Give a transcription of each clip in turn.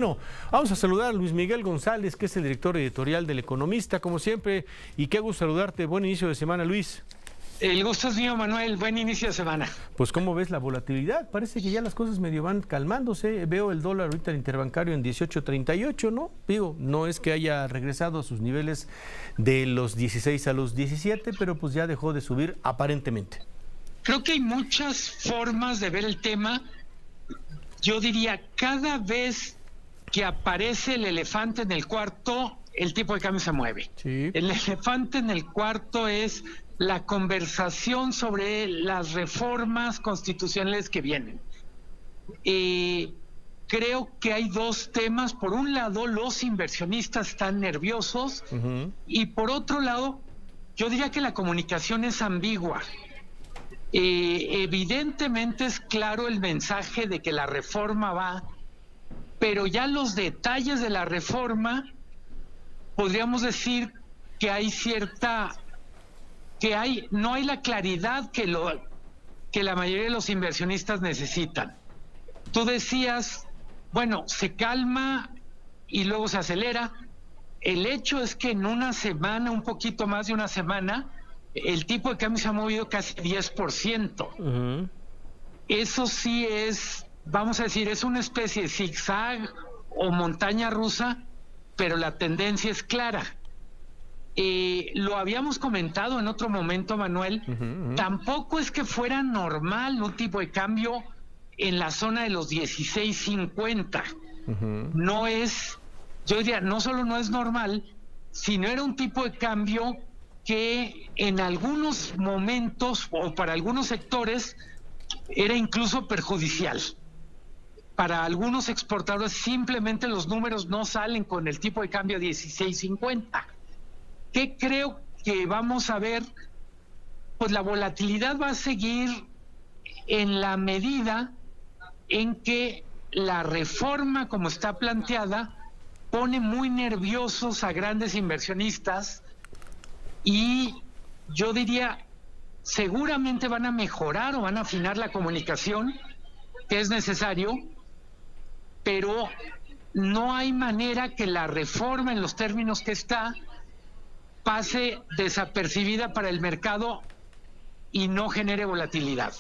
Bueno, vamos a saludar a Luis Miguel González, que es el director editorial del Economista, como siempre, y qué gusto saludarte. Buen inicio de semana, Luis. El gusto es mío, Manuel. Buen inicio de semana. Pues, ¿cómo ves la volatilidad? Parece que ya las cosas medio van calmándose. Veo el dólar ahorita el interbancario en 18.38, ¿no? Digo, no es que haya regresado a sus niveles de los 16 a los 17, pero pues ya dejó de subir aparentemente. Creo que hay muchas formas de ver el tema. Yo diría, cada vez que aparece el elefante en el cuarto, el tipo de cambio se mueve. Sí. El elefante en el cuarto es la conversación sobre las reformas constitucionales que vienen. Creo que hay dos temas. Por un lado, los inversionistas están nerviosos y por otro lado, yo diría que la comunicación es ambigua. Evidentemente es claro el mensaje de que la reforma va, pero ya los detalles de la reforma, podríamos decir que hay no hay la claridad que la mayoría de los inversionistas necesitan. Tú decías, bueno, se calma y luego se acelera. El hecho es que en una semana, un poquito más de una semana, el tipo de cambio se ha movido casi 10%. Eso sí es, vamos a decir, es una especie de zigzag o montaña rusa, pero la tendencia es clara. Lo habíamos comentado en otro momento, Manuel. Tampoco es que fuera normal un tipo de cambio en la zona de los 16.50. No es, yo diría, no solo no es normal, sino era un tipo de cambio que en algunos momentos o para algunos sectores era incluso perjudicial. Para algunos exportadores simplemente los números no salen con el tipo de cambio 16.50. ¿Qué creo que vamos a ver? Pues la volatilidad va a seguir en la medida en que la reforma, como está planteada, pone muy nerviosos a grandes inversionistas y yo diría, seguramente van a mejorar o van a afinar la comunicación, que es necesario, pero no hay manera que la reforma en los términos que está pase desapercibida para el mercado y no genere volatilidad.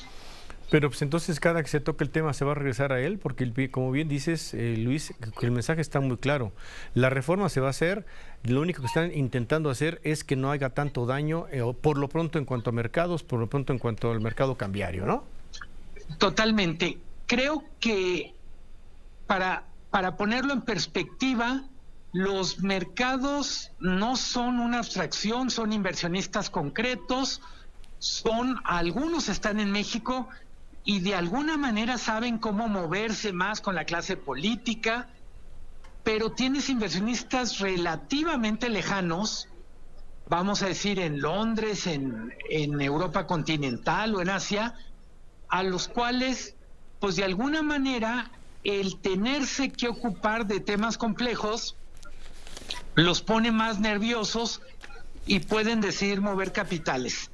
Pero pues entonces cada que se toque el tema se va a regresar a él, porque como bien dices, Luis, que el mensaje está muy claro. La reforma se va a hacer, lo único que están intentando hacer es que no haya tanto daño, por lo pronto en cuanto a mercados, por lo pronto en cuanto al mercado cambiario, ¿no? Totalmente. Creo que para ponerlo en perspectiva, los mercados no son una abstracción, son inversionistas concretos, algunos están en México y de alguna manera saben cómo moverse más con la clase política, pero tienes inversionistas relativamente lejanos, vamos a decir en Londres, en Europa continental o en Asia, a los cuales, pues de alguna manera, el tenerse que ocupar de temas complejos los pone más nerviosos y pueden decidir mover capitales.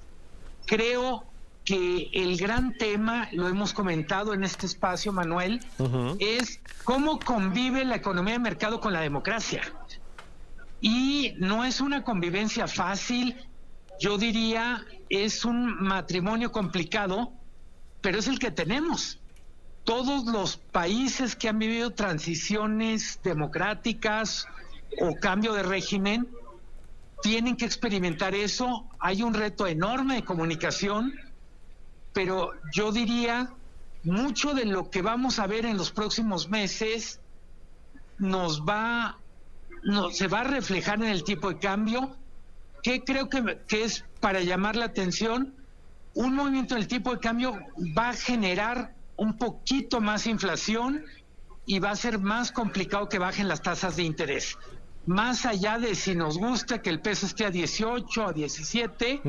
Creo que el gran tema, lo hemos comentado en este espacio, Manuel, es cómo convive la economía de mercado con la democracia. Y no es una convivencia fácil, yo diría, es un matrimonio complicado, pero es el que tenemos. Todos los países que han vivido transiciones democráticas o cambio de régimen tienen que experimentar eso. Hay un reto enorme de comunicación, pero yo diría mucho de lo que vamos a ver en los próximos meses se va a reflejar en el tipo de cambio, que creo que es para llamar la atención. Un movimiento del tipo de cambio va a generar un poquito más inflación y va a ser más complicado que bajen las tasas de interés. Más allá de si nos gusta que el peso esté a 18, a 17,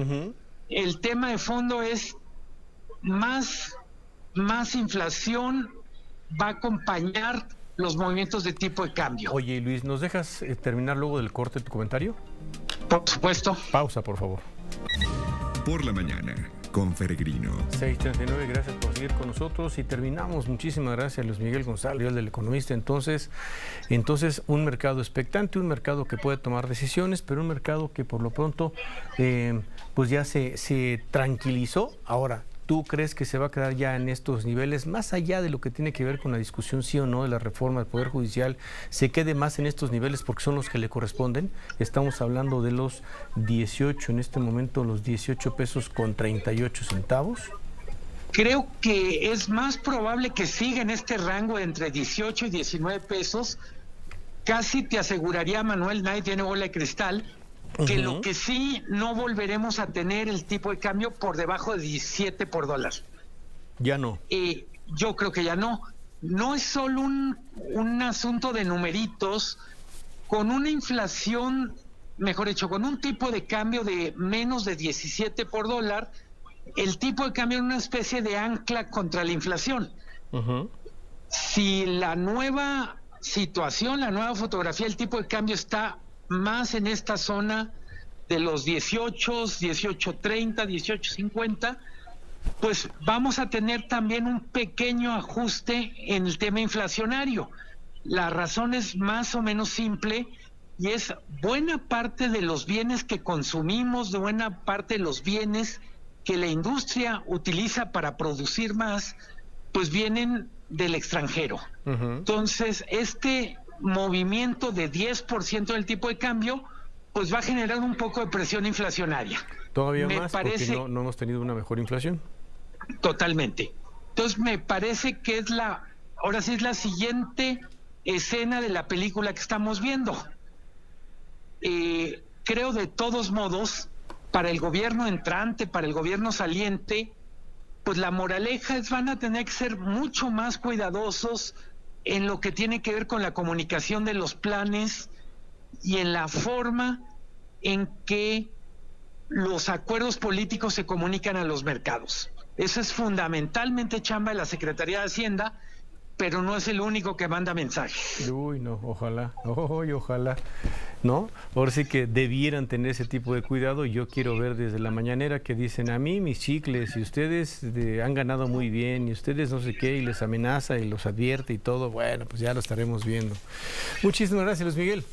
el tema de fondo es más inflación va a acompañar los movimientos de tipo de cambio. Oye, Luis, ¿nos dejas terminar luego del corte tu comentario? Por supuesto. Pausa, por favor. Por la mañana, con Feregrino. 6:39, gracias por seguir con nosotros y terminamos. Muchísimas gracias, Luis Miguel González, del Economista. Entonces, un mercado expectante, un mercado que puede tomar decisiones, pero un mercado que por lo pronto pues ya se tranquilizó. Ahora, ¿tú crees que se va a quedar ya en estos niveles, más allá de lo que tiene que ver con la discusión sí o no de la reforma del Poder Judicial, se quede más en estos niveles porque son los que le corresponden? Estamos hablando de los 18, en este momento los 18 pesos con 38 centavos. Creo que es más probable que siga en este rango de entre 18 y 19 pesos. Casi te aseguraría, Manuel, nadie tiene bola de cristal, que lo que sí no volveremos a tener el tipo de cambio por debajo de 17 por dólar. Ya no. Yo creo que ya no. No es solo un asunto de numeritos. Con una inflación, mejor dicho, con un tipo de cambio de menos de 17 por dólar, el tipo de cambio es una especie de ancla contra la inflación. Si la nueva situación, la nueva fotografía, el tipo de cambio está más en esta zona de los 18, 18.30, 18.50, pues vamos a tener también un pequeño ajuste en el tema inflacionario. La razón es más o menos simple y es buena parte de los bienes que consumimos, de buena parte de los bienes que la industria utiliza para producir más, pues vienen del extranjero. Entonces, este movimiento de 10% del tipo de cambio, pues va a generar un poco de presión inflacionaria. Todavía más, porque no hemos tenido una mejor inflación. Totalmente. Entonces, me parece que ahora sí es la siguiente escena de la película que estamos viendo. Creo de todos modos, para el gobierno entrante, para el gobierno saliente, pues la moraleja es van a tener que ser mucho más cuidadosos en lo que tiene que ver con la comunicación de los planes y en la forma en que los acuerdos políticos se comunican a los mercados. Eso es fundamentalmente chamba de la Secretaría de Hacienda, pero no es el único que manda mensajes. Uy, no, ojalá, ojalá, ¿no? Ahora sí que debieran tener ese tipo de cuidado. Yo quiero ver desde la mañanera que dicen a mí mis chicles y ustedes han ganado muy bien y ustedes no sé qué y les amenaza y los advierte y todo. Bueno, pues ya lo estaremos viendo. Muchísimas gracias, Luis Miguel.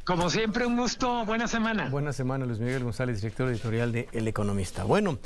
Como siempre, un gusto. Buena semana. Buena semana, Luis Miguel González, director editorial de El Economista. Bueno.